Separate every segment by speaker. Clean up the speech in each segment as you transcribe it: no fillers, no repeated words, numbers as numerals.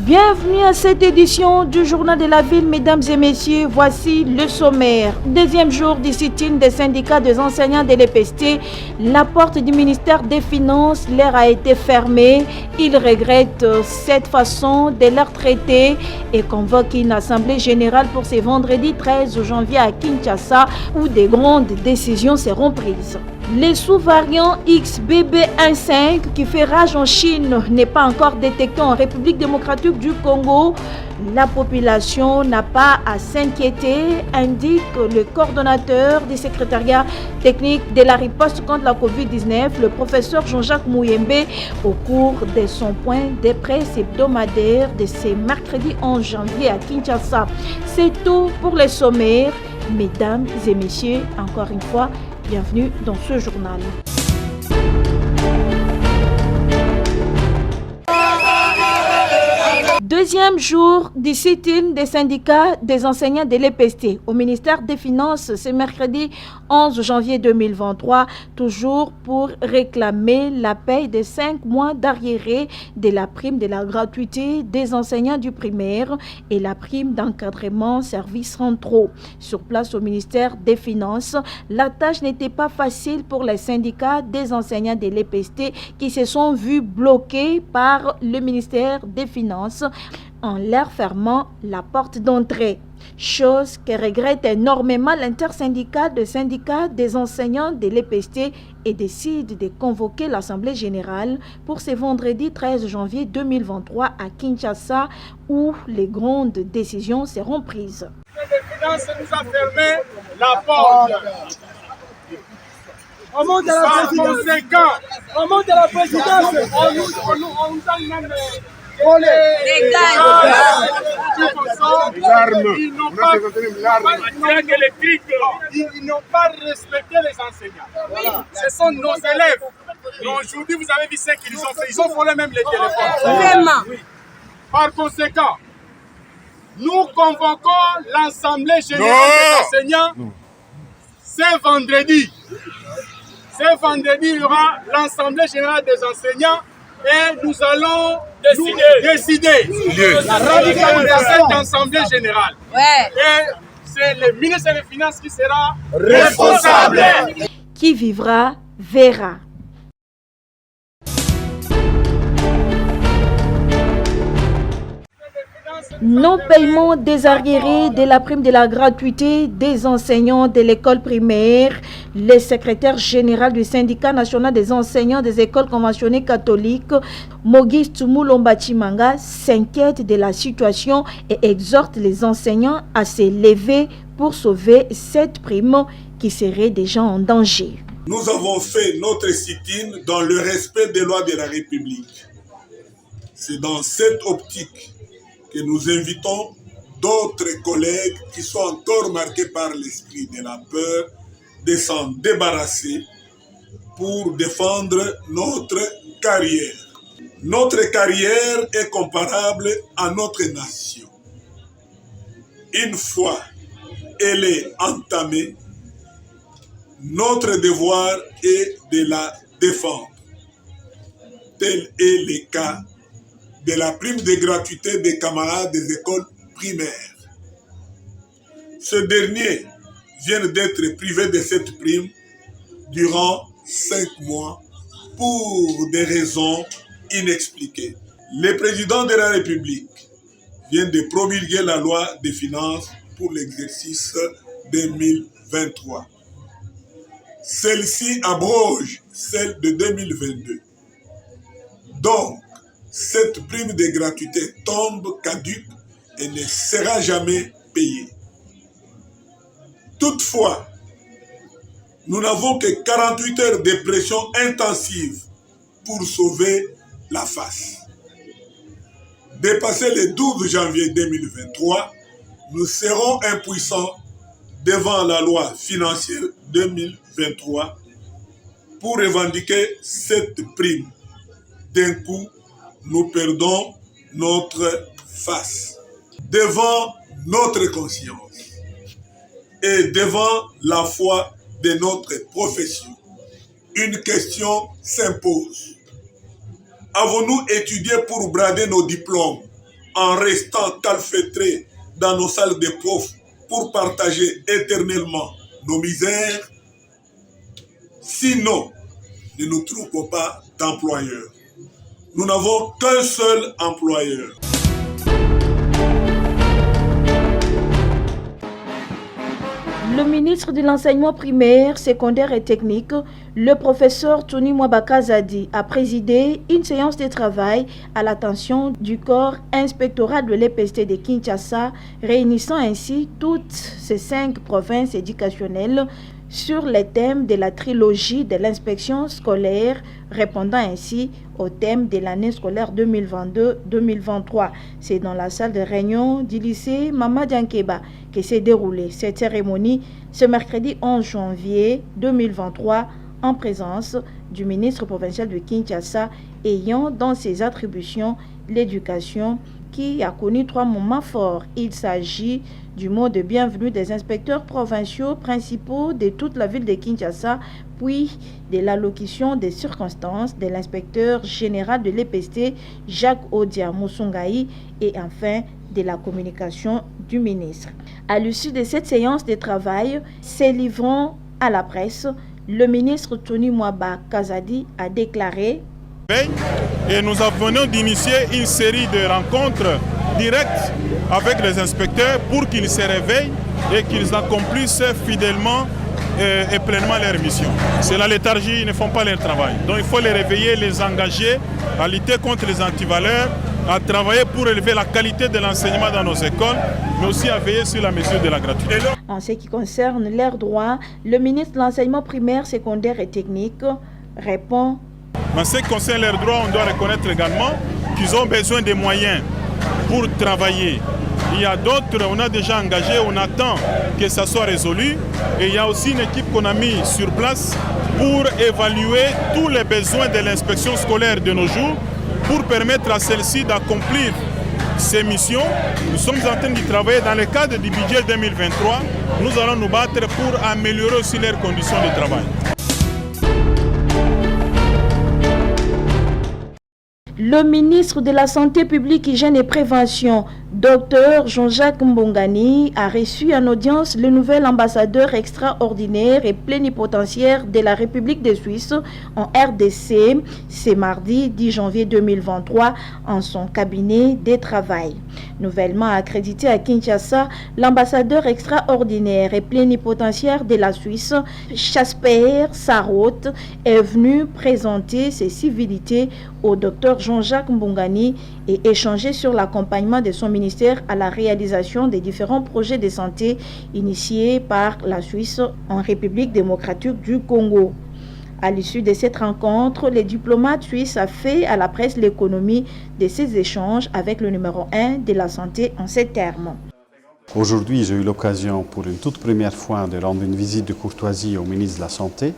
Speaker 1: Bienvenue à cette édition du Journal de la Ville, mesdames et messieurs. Voici le sommaire. Deuxième jour du sit-in des syndicats des enseignants de l'EPST. La porte du ministère des Finances leur a été fermée. Ils regrettent cette façon de leur traiter et convoquent une assemblée générale pour ce vendredi 13 janvier à Kinshasa où des grandes décisions seront prises. Les sous-variants XBB1.5 qui fait rage en Chine n'est pas encore détecté en République démocratique du Congo. La population n'a pas à s'inquiéter, indique le coordonnateur du secrétariat technique de la riposte contre la COVID-19, le professeur Jean-Jacques Mouyembe, au cours de son point de presse hebdomadaire de ce mercredi 11 janvier à Kinshasa. C'est tout pour les sommaires. Mesdames et messieurs, encore une fois, bienvenue dans ce journal. Deuxième jour du sit-in des syndicats des enseignants de l'EPST au ministère des Finances ce mercredi 11 janvier 2023, toujours pour réclamer la paye de 5 mois d'arriéré de la prime de la gratuité des enseignants du primaire et la prime d'encadrement services centraux. Sur place au ministère des Finances, la tâche n'était pas facile pour les syndicats des enseignants de l'EPST qui se sont vus bloqués par le ministère des Finances en leur fermant la porte d'entrée. Chose que regrette énormément l'intersyndicale de syndicats des enseignants de l'EPST et décide de convoquer l'Assemblée générale pour ce vendredi 13 janvier 2023 à Kinshasa où les grandes décisions seront prises.
Speaker 2: Le Finance nous a fermé la porte. Au monde de la présidence, au monde de la présidence, on nous a même ils n'ont pas respecté les enseignants. Voilà. Ce sont nos élèves. Aujourd'hui, vous avez vu ce qu'ils ont fait. Ils ont volé même les téléphones. Vraiment. Oui. Par conséquent, nous convoquons l'Assemblée générale des enseignants ce vendredi. Ce vendredi, il y aura l'Assemblée générale des enseignants et nous allons décider la radicalisation de cette Assemblée générale. Ouais. Et c'est le ministre des Finances qui sera responsable.
Speaker 1: Qui vivra, verra. Non-paiement des arriérés de la prime de la gratuité des enseignants de l'école primaire. Le secrétaire général du syndicat national des enseignants des écoles conventionnées catholiques, Mogis Tsumulomba-Chimanga, s'inquiète de la situation et exhorte les enseignants à se lever pour sauver cette prime qui serait déjà en danger.
Speaker 3: Nous avons fait notre sit-in dans le respect des lois de la République. C'est dans cette optique que nous invitons d'autres collègues qui sont encore marqués par l'esprit de la peur de s'en débarrasser pour défendre notre carrière. Notre carrière est comparable à notre nation. Une fois elle est entamée, notre devoir est de la défendre. Tel est le cas de la prime de gratuité des camarades des écoles primaires. Ce dernier vient d'être privé de cette prime durant 5 mois pour des raisons inexpliquées. Le président de la République vient de promulguer la loi des finances pour l'exercice 2023. Celle-ci abroge celle de 2022. Donc, cette prime de gratuité tombe caduque et ne sera jamais payée. Toutefois, nous n'avons que 48 heures de pression intensive pour sauver la face. Dépassé le 12 janvier 2023, nous serons impuissants devant la loi financière 2023 pour revendiquer cette prime. D'un coup, nous perdons notre face devant notre conscience et devant la foi de notre profession. Une question s'impose. Avons-nous étudié pour brader nos diplômes en restant calfeutrés dans nos salles de profs pour partager éternellement nos misères. Sinon, ne nous trouvons pas d'employeurs. Nous n'avons qu'un seul employeur.
Speaker 1: Le ministre de l'enseignement primaire, secondaire et technique, le professeur Tony Mwabaka Zadi, a présidé une séance de travail à l'attention du corps inspectoral de l'EPST de Kinshasa, réunissant ainsi toutes ces 5 provinces éducationnelles sur les thèmes de la trilogie de l'inspection scolaire, répondant ainsi au thème de l'année scolaire 2022-2023. C'est dans la salle de réunion du lycée Mamadi Ankeba que s'est déroulée cette cérémonie ce mercredi 11 janvier 2023 en présence du ministre provincial de Kinshasa ayant dans ses attributions l'éducation qui a connu 3 moments forts. Il s'agit du mot de bienvenue des inspecteurs provinciaux principaux de toute la ville de Kinshasa, puis de l'allocution des circonstances de l'inspecteur général de l'EPST, Jacques Odia Moussungaï, et enfin de la communication du ministre. À l'issue de cette séance de travail, se livrant à la presse, le ministre Tony Mwabaka Zadi a déclaré:
Speaker 4: et nous venons d'initier une série de rencontres directes avec les inspecteurs pour qu'ils se réveillent et qu'ils accomplissent fidèlement et pleinement leur mission. C'est la léthargie, ils ne font pas leur travail. Donc il faut les réveiller, les engager à lutter contre les antivaleurs, à travailler pour élever la qualité de l'enseignement dans nos écoles, mais aussi à veiller sur la mesure de la gratuité.
Speaker 1: En ce qui concerne leurs droits, le ministre de l'enseignement primaire, secondaire et technique répond:
Speaker 4: en ce qui concerne leurs droits, on doit reconnaître également qu'ils ont besoin de moyens pour travailler. Il y a d'autres, on a déjà engagé, on attend que ça soit résolu. Et il y a aussi une équipe qu'on a mise sur place pour évaluer tous les besoins de l'inspection scolaire de nos jours, pour permettre à celle-ci d'accomplir ses missions. Nous sommes en train de travailler dans le cadre du budget 2023. Nous allons nous battre pour améliorer aussi leurs conditions de travail.
Speaker 1: Le ministre de la Santé publique, Hygiène et Prévention, Dr Jean-Jacques Mbongani, a reçu en audience le nouvel ambassadeur extraordinaire et plénipotentiaire de la République de Suisse en RDC, ce mardi 10 janvier 2023, en son cabinet de travail. Nouvellement accrédité à Kinshasa, l'ambassadeur extraordinaire et plénipotentiaire de la Suisse, Jasper Sarraute, est venu présenter ses civilités au Dr Jean-Jacques Mbongani et échanger sur l'accompagnement de son ministère à la réalisation des différents projets de santé initiés par la Suisse en République démocratique du Congo. À l'issue de cette rencontre, le diplomate suisse a fait à la presse l'économie de ces échanges avec le numéro 1 de la santé en ces termes.
Speaker 5: Aujourd'hui, j'ai eu l'occasion pour une toute première fois de rendre une visite de courtoisie au ministre de la Santé.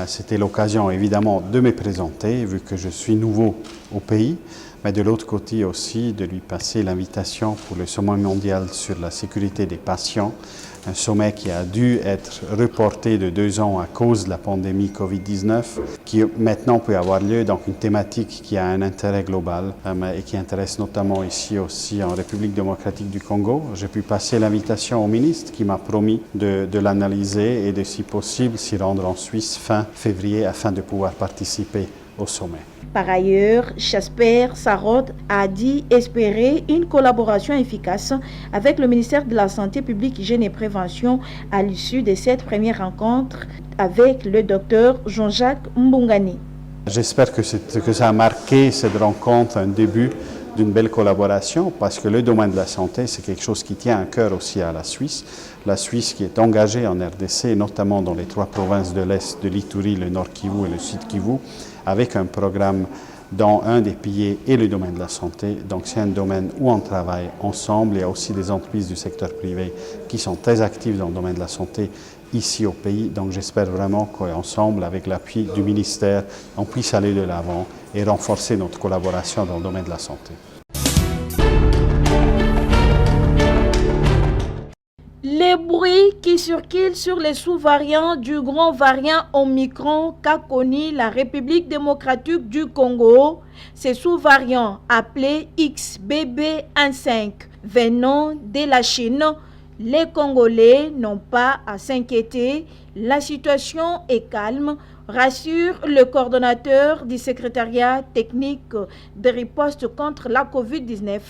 Speaker 5: C'était l'occasion évidemment de me présenter, vu que je suis nouveau au pays, mais de l'autre côté aussi de lui passer l'invitation pour le sommet mondial sur la sécurité des patients, un sommet qui a dû être reporté de 2 ans à cause de la pandémie Covid-19, qui maintenant peut avoir lieu, donc une thématique qui a un intérêt global et qui intéresse notamment ici aussi en République démocratique du Congo. J'ai pu passer l'invitation au ministre qui m'a promis de l'analyser et de, si possible, s'y rendre en Suisse fin février afin de pouvoir participer au sommet.
Speaker 1: Par ailleurs, Jasper Sarraute a dit espérer une collaboration efficace avec le ministère de la Santé publique, Hygiène et Prévention à l'issue de cette première rencontre avec le docteur Jean-Jacques Mbongani.
Speaker 5: J'espère que ça a marqué cette rencontre un début d'une belle collaboration parce que le domaine de la santé, c'est quelque chose qui tient à cœur aussi à la Suisse. La Suisse qui est engagée en RDC, notamment dans les 3 provinces de l'Est, de l'Ituri, le Nord Kivu et le Sud Kivu, avec un programme dont un des piliers est le domaine de la santé. Donc c'est un domaine où on travaille ensemble. Il y a aussi des entreprises du secteur privé qui sont très actives dans le domaine de la santé ici au pays. Donc j'espère vraiment qu'ensemble, avec l'appui du ministère, on puisse aller de l'avant et renforcer notre collaboration dans le domaine de la santé.
Speaker 1: Les bruit qui circule sur les sous-variants du grand variant Omicron qu'a connu la République démocratique du Congo. Ces sous-variants appelés XBB15 venant de la Chine, les Congolais n'ont pas à s'inquiéter. La situation est calme, rassure le coordonnateur du secrétariat technique de riposte contre la COVID-19,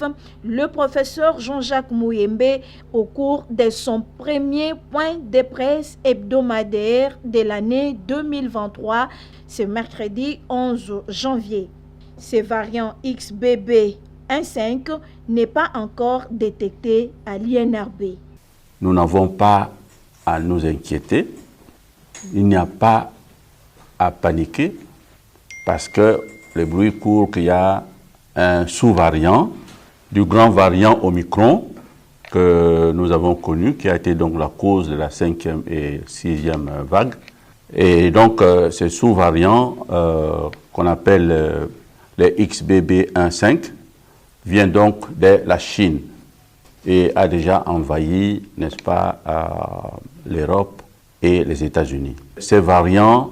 Speaker 1: le professeur Jean-Jacques Mouyembe, au cours de son premier point de presse hebdomadaire de l'année 2023, ce mercredi 11 janvier. Ce variant XBB15 n'est pas encore détecté à l'INRB.
Speaker 6: Nous n'avons pas à nous inquiéter. Il n'y a pas à paniquer parce que le bruit court qu'il y a un sous-variant du grand variant Omicron que nous avons connu, qui a été donc la cause de la 5e et 6e vague. Et donc ce sous-variant qu'on appelle le XBB15 vient donc de la Chine et a déjà envahi, n'est-ce pas, l'Europe et les États-Unis. Ce variant,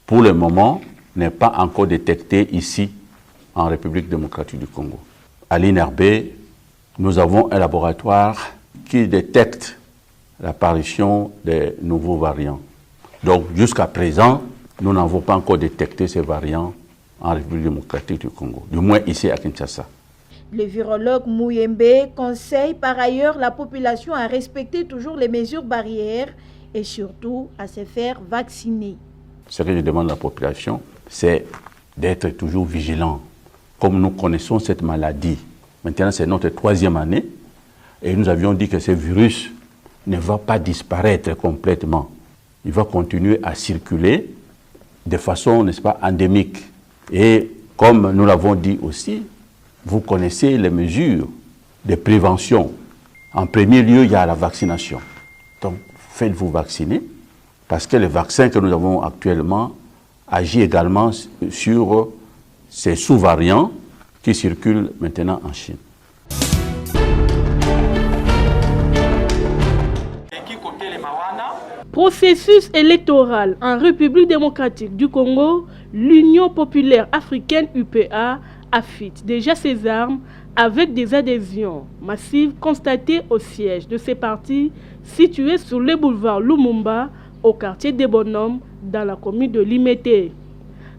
Speaker 6: pour le moment, n'est pas encore détecté ici, en République démocratique du Congo. À l'INRB, nous avons un laboratoire qui détecte l'apparition des nouveaux variants. Donc, jusqu'à présent, nous n'avons pas encore détecté ces variants en République démocratique du Congo, du moins ici à Kinshasa.
Speaker 1: Le virologue Mouyembe conseille par ailleurs la population à respecter toujours les mesures barrières et surtout à se faire vacciner.
Speaker 6: Ce que je demande à la population, c'est d'être toujours vigilant. Comme nous connaissons cette maladie, maintenant c'est notre 3e année, et nous avions dit que ce virus ne va pas disparaître complètement. Il va continuer à circuler de façon, n'est-ce pas, endémique. Et comme nous l'avons dit aussi, vous connaissez les mesures de prévention. En premier lieu, il y a la vaccination. Donc, faites-vous vacciner, parce que le vaccin que nous avons actuellement agit également sur ces sous-variants qui circulent maintenant en Chine.
Speaker 7: Processus électoral en République démocratique du Congo, l'Union populaire africaine UPA affûte déjà ses armes avec des adhésions massives constatées au siège de ces partis situés sur le boulevard Lumumba au quartier des Bonhommes dans la commune de Limete.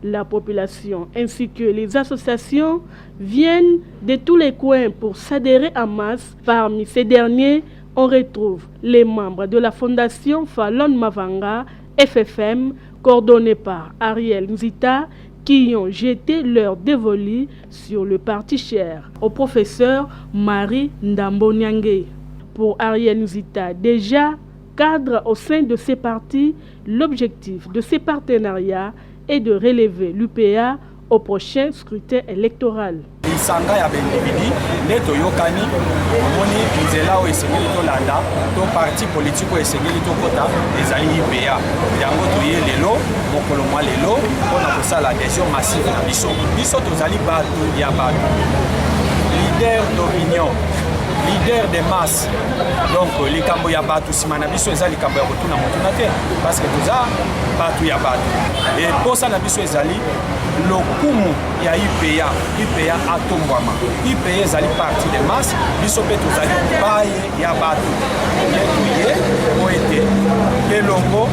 Speaker 7: La population ainsi que les associations viennent de tous les coins pour s'adhérer en masse. Parmi ces derniers, on retrouve les membres de la fondation Fallon Mavanga, FFM, coordonnée par Ariel Nzita, qui ont jeté leur dévolu sur le parti cher au professeur Marie Ndambonyangé. Pour Ariel Nzita, déjà cadre au sein de ces partis, l'objectif de ces partenariats est de relever l'UPA au prochain scrutin électoral.
Speaker 8: Lisanga ya bendibidi neto yokani omoni nzela o esengeli tolanda to parti politique o esengeli tokota ezali UPA yango toye lelo mokolo mwa lelo mpona kosala adhésion massive na biso tozali bato ya bato leader d'opinion leader de masse. Donc likambo ya bato sima na biso ezali likambo ya kotuna motuna te parce que toza bato ya bato et posa na biso ezali lokumu ya IPA atombwama. IPA ezali parti de masse biso pe tozali baye ya bato yetuye oete elongo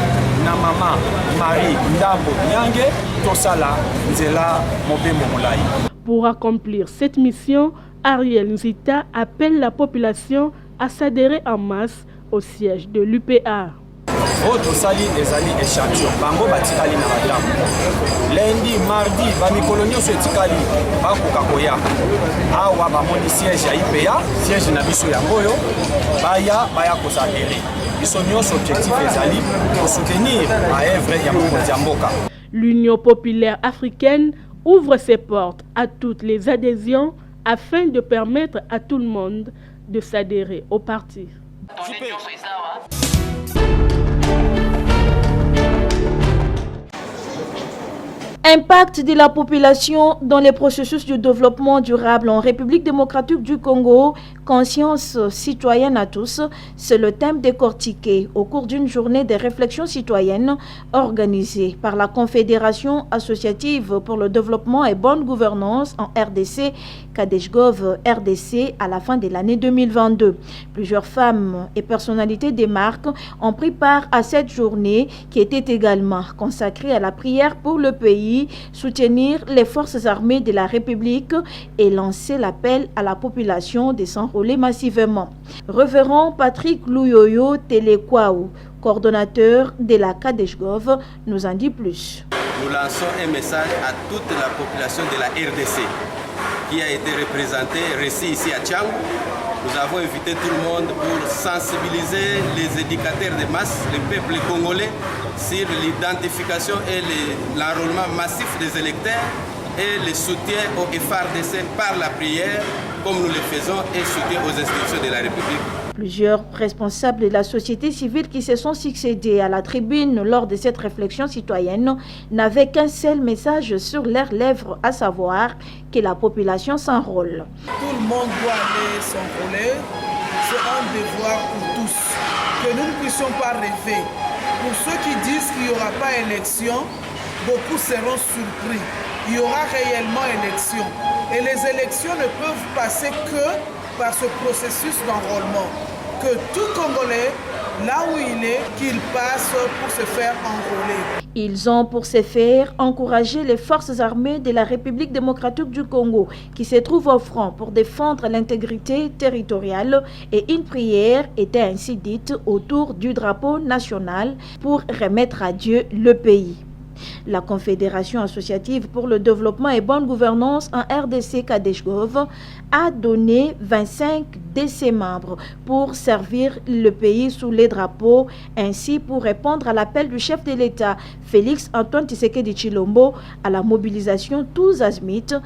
Speaker 8: na mama Marie Ndambonyange tosala nzela mobembo molai.
Speaker 7: Pour accomplir cette mission, Ariel Nzita appelle la population à s'adhérer en masse au siège de l'UPA.
Speaker 8: Tosali ezali échantillon bango batikali na badamu lundi mardi bamikolo nyonso etikali bakoka koya awa bamoni siège ya IPA siège na biso yango oyo baya kosadere biso nyonso objectif ezali kosoutenir maœuvre ya mokonzi ya mboka. L'Union populaire africaine ouvre ses portes à toutes les adhésions afin de permettre à tout le monde de s'adhérer au parti.
Speaker 1: Impact de la population dans les processus de développement durable en République démocratique du Congo, Conscience citoyenne à tous, c'est le thème décortiqué au cours d'une journée de réflexion citoyenne organisée par la Confédération associative pour le développement et bonne gouvernance en RDC, Kadeshgov RDC, à la fin de l'année 2022. Plusieurs femmes et personnalités des marques ont pris part à cette journée qui était également consacrée à la prière pour le pays, soutenir les forces armées de la République et lancer l'appel à la population de s'enrôler massivement. Révérend Patrick Louyoyo Telekwaou, coordonnateur de la Kadeshgov, nous en dit plus.
Speaker 9: Nous lançons un message à toute la population de la RDC qui a été représentée ici à Tchang. Nous avons invité tout le monde pour sensibiliser les éducateurs de masse, le peuple congolais, sur l'identification et l'enrôlement massif des électeurs et le soutien au FARDC par la prière, comme nous le faisons, et soutien aux institutions de la République.
Speaker 1: Plusieurs responsables de la société civile qui se sont succédés à la tribune lors de cette réflexion citoyenne n'avaient qu'un seul message sur leurs lèvres, à savoir que la population s'enrôle.
Speaker 10: Tout le monde doit aller s'enrôler, c'est un devoir pour tous, que nous ne puissions pas rêver. Pour ceux qui disent qu'il n'y aura pas élection, beaucoup seront surpris. Il y aura réellement élection. Et les élections ne peuvent passer que par ce processus d'enrôlement. Que tout Congolais, là où il est, qu'il passe pour se faire enrôler.
Speaker 1: Ils ont pour ce faire encouragé les forces armées de la République démocratique du Congo qui se trouvent au front pour défendre l'intégrité territoriale et une prière était ainsi dite autour du drapeau national pour remettre à Dieu le pays. La Confédération associative pour le développement et bonne gouvernance en RDC Kadeshgov a donné 25 de ses membres pour servir le pays sous les drapeaux, ainsi pour répondre à l'appel du chef de l'État Félix Antoine Tshisekedi Tshilombo à la mobilisation tous azimuts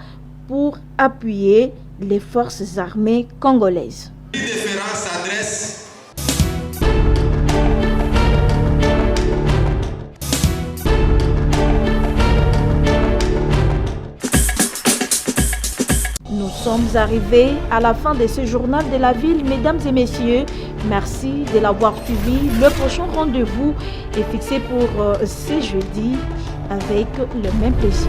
Speaker 1: pour appuyer les forces armées congolaises. Nous sommes arrivés à la fin de ce journal de la ville, mesdames et messieurs. Merci de l'avoir suivi. Le prochain rendez-vous est fixé pour ce jeudi avec le même plaisir.